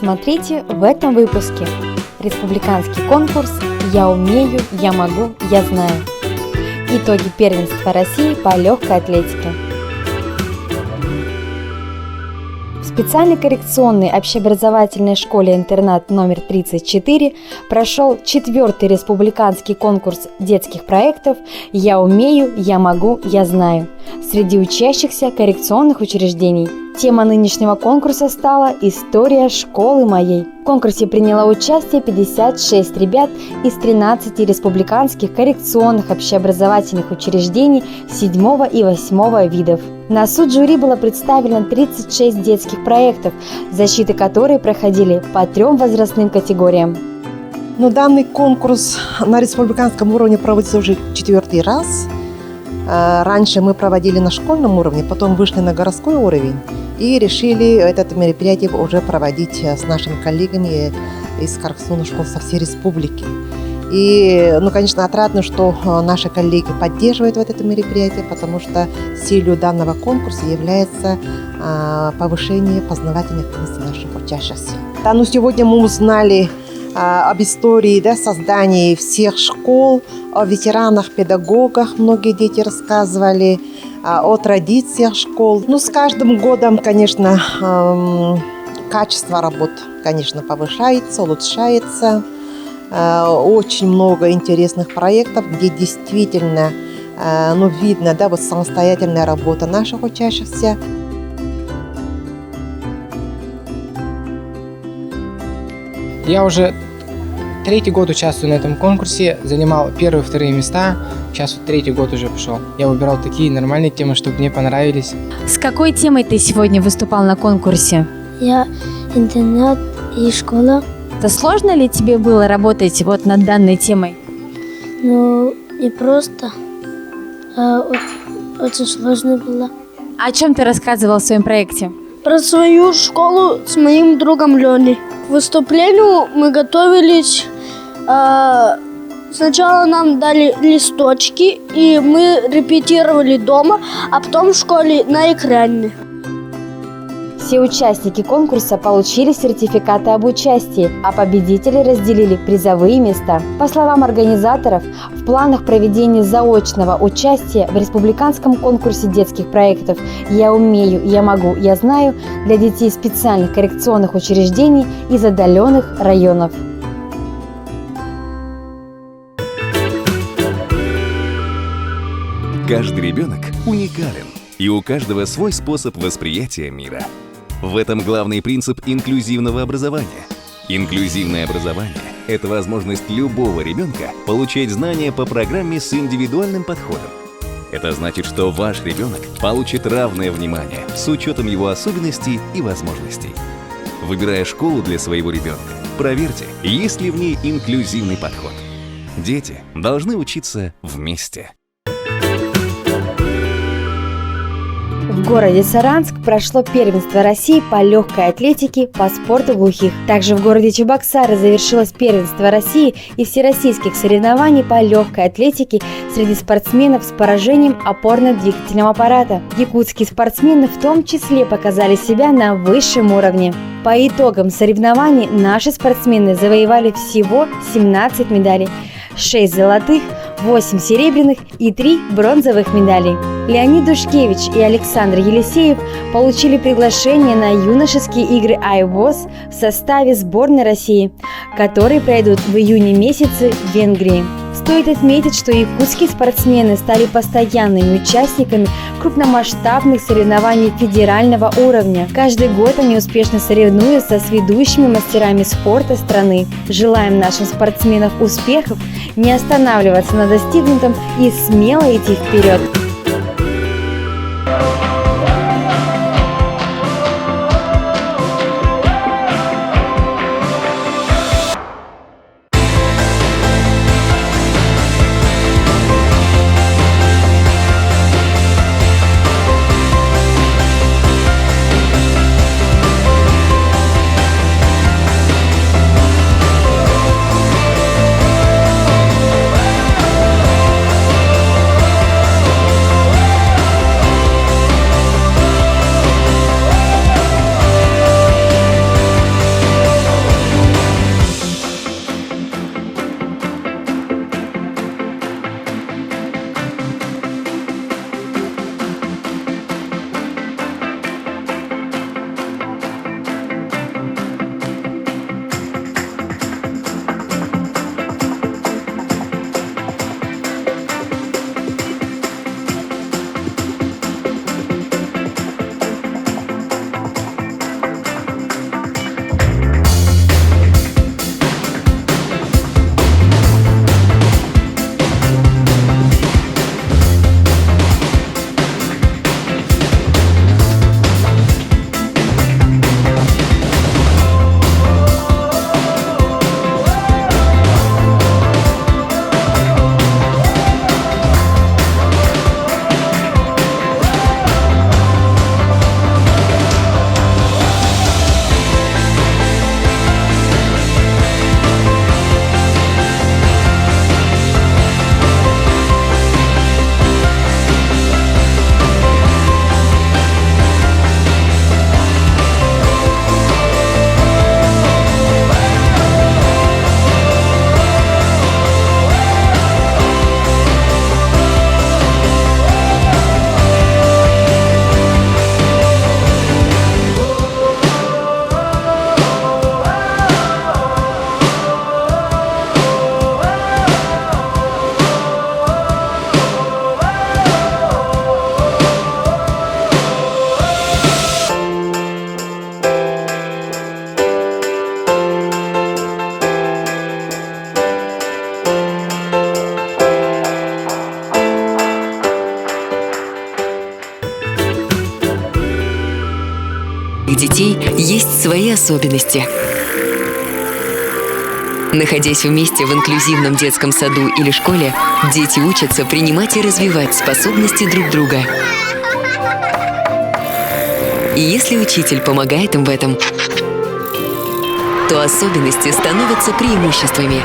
Смотрите в этом выпуске. Республиканский конкурс «Я умею, я могу, я знаю». Итоги первенства России по легкой атлетике. В специальной коррекционной общеобразовательной школе-интернат номер 34 прошел 4-й республиканский конкурс детских проектов «Я умею, я могу, я знаю» среди учащихся коррекционных учреждений. Тема нынешнего конкурса стала «История школы моей». В конкурсе приняло участие 56 ребят из 13 республиканских коррекционных общеобразовательных учреждений 7 и 8 видов. На суд жюри было представлено 36 детских проектов, защиты которых проходили по 3 возрастным категориям. Данный конкурс на республиканском уровне проводится уже 4-й раз. Раньше мы проводили на школьном уровне, потом вышли на городской уровень и решили это мероприятие уже проводить с нашими коллегами из коррекционных школ со всей республики. И, конечно, отрадно, что наши коллеги поддерживают это мероприятие, потому что целью данного конкурса является повышение познавательных активности наших учащихся. Сегодня мы узнали об истории создания всех школ, о ветеранах, педагогах, многие дети рассказывали, о традициях школ. С каждым годом, конечно, качество работ, конечно, повышается, улучшается. Очень много интересных проектов, где действительно видно самостоятельная работа наших учащихся. Я уже 3-й год участвую на этом конкурсе, занимал 1-е и 2-е места, сейчас 3-й год уже пошел. Я выбирал такие нормальные темы, чтобы мне понравились. С какой темой ты сегодня выступал на конкурсе? Я интернат и школа. Это сложно ли тебе было работать над данной темой? Не просто, очень сложно было. О чем ты рассказывал в своем проекте? Про свою школу с моим другом Леней. К выступлению мы готовились. Сначала нам дали листочки, и мы репетировали дома, а потом в школе на экране. Все участники конкурса получили сертификаты об участии, а победители разделили призовые места. По словам организаторов, в планах проведения заочного участия в республиканском конкурсе детских проектов «Я умею, я могу, я знаю» для детей специальных коррекционных учреждений из отдаленных районов. Каждый ребенок уникален, и у каждого свой способ восприятия мира. В этом главный принцип инклюзивного образования. Инклюзивное образование – это возможность любого ребенка получать знания по программе с индивидуальным подходом. Это значит, что ваш ребенок получит равное внимание с учетом его особенностей и возможностей. Выбирая школу для своего ребенка, проверьте, есть ли в ней инклюзивный подход. Дети должны учиться вместе. В городе Саранск прошло первенство России по легкой атлетике по спорту глухих. Также в городе Чебоксары завершилось первенство России и всероссийских соревнований по легкой атлетике среди спортсменов с поражением опорно-двигательного аппарата. Якутские спортсмены в том числе показали себя на высшем уровне. По итогам соревнований наши спортсмены завоевали всего 17 медалей. 6 золотых, 8 серебряных и 3 бронзовых медалей. Леонид Душкевич и Александр Елисеев получили приглашение на юношеские игры IWOS в составе сборной России, которые пройдут в июне месяце в Венгрии. Стоит отметить, что якутские спортсмены стали постоянными участниками крупномасштабных соревнований федерального уровня. Каждый год они успешно соревнуются с ведущими мастерами спорта страны. Желаем нашим спортсменам успехов, не останавливаться на достигнутом и смело идти вперед. детей есть свои особенности. Находясь вместе в инклюзивном детском саду или школе, дети учатся принимать и развивать способности друг друга. И если учитель помогает им в этом, то особенности становятся преимуществами.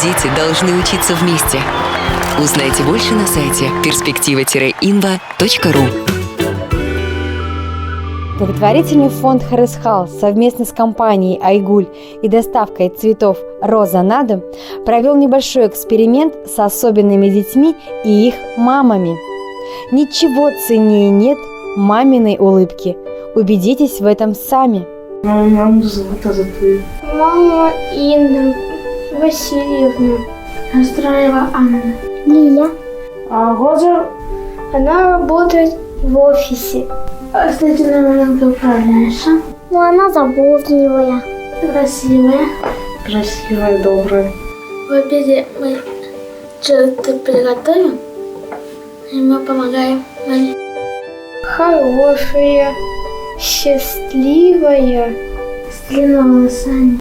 Дети должны учиться вместе. Узнайте больше на сайте perspektiva-inva.ru. Благотворительный фонд Харысхал совместно с компанией «Айгуль» и доставкой цветов «Роза на дом» провел небольшой эксперимент с особенными детьми и их мамами. Ничего ценнее нет маминой улыбки. Убедитесь в этом сами. Маму зовут, а зовут? Мама Инна Васильевна. Настраева Анна. Лия. А Роза? Она работает в офисе. А с этим номером ты управляешься? Но она заботливая. Красивая. Красивая, добрая. В обеде мы что-то приготовим, и мы помогаем маме. Хорошая, счастливая, С длинными волосами.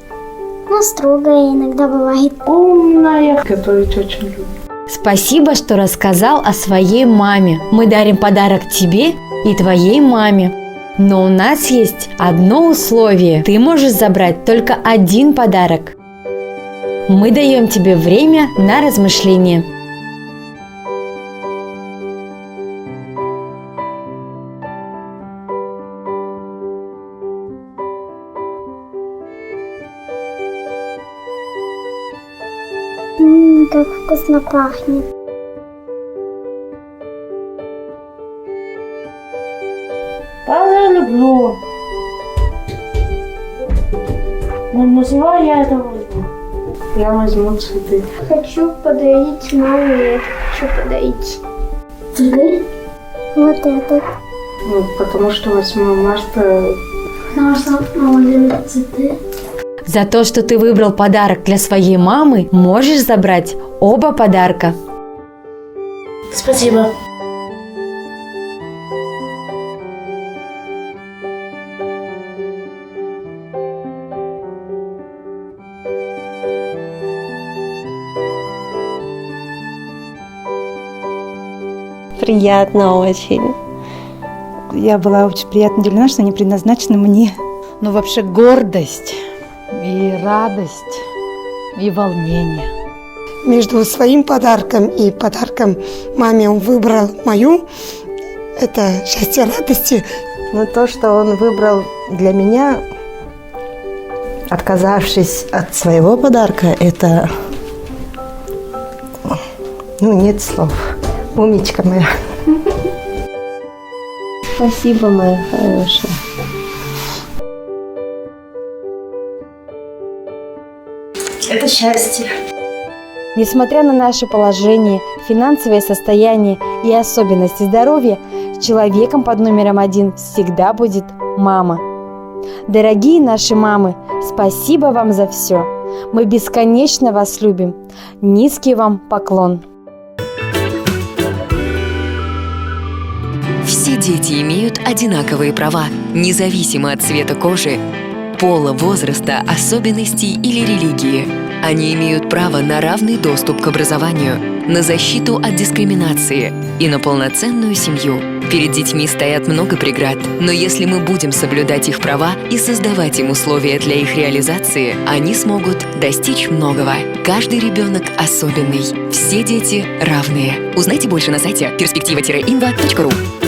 но строгая иногда бывает. Умная. Готовить очень любит. Спасибо, что рассказал о своей маме. Мы дарим подарок тебе и твоей маме. Но у нас есть одно условие. Ты можешь забрать только один подарок. Мы даем тебе время на размышление. Как вкусно пахнет. Я люблю. Но сегодня я это возьму. Я возьму цветы. Хочу подарить маме это. Хочу подарить. Цветы? Вот это. Ну, потому что 8 марта... Потому что мама любит цветы. За то, что ты выбрал подарок для своей мамы, можешь забрать оба подарка. Спасибо. Приятно очень. Я была очень приятно удивлена, что они предназначены мне. Ну, вообще гордость и радость и волнение. Между своим подарком и подарком маме он выбрал мою. Это счастье, радости. Но то, что он выбрал для меня, отказавшись от своего подарка, это... Ну, нет слов. Умничка моя. Спасибо, моя хорошая. Это счастье. Несмотря на наше положение, финансовое состояние и особенности здоровья, человеком под номером 1 всегда будет мама. Дорогие наши мамы, спасибо вам за все. Мы бесконечно вас любим. Низкий вам поклон. Все дети имеют одинаковые права, независимо от цвета кожи, пола, возраста, особенностей или религии. Они имеют право на равный доступ к образованию, на защиту от дискриминации и на полноценную семью. Перед детьми стоят много преград, но если мы будем соблюдать их права и создавать им условия для их реализации, они смогут достичь многого. Каждый ребенок особенный. Все дети равные. Узнайте больше на сайте perspektiva-inva.ru.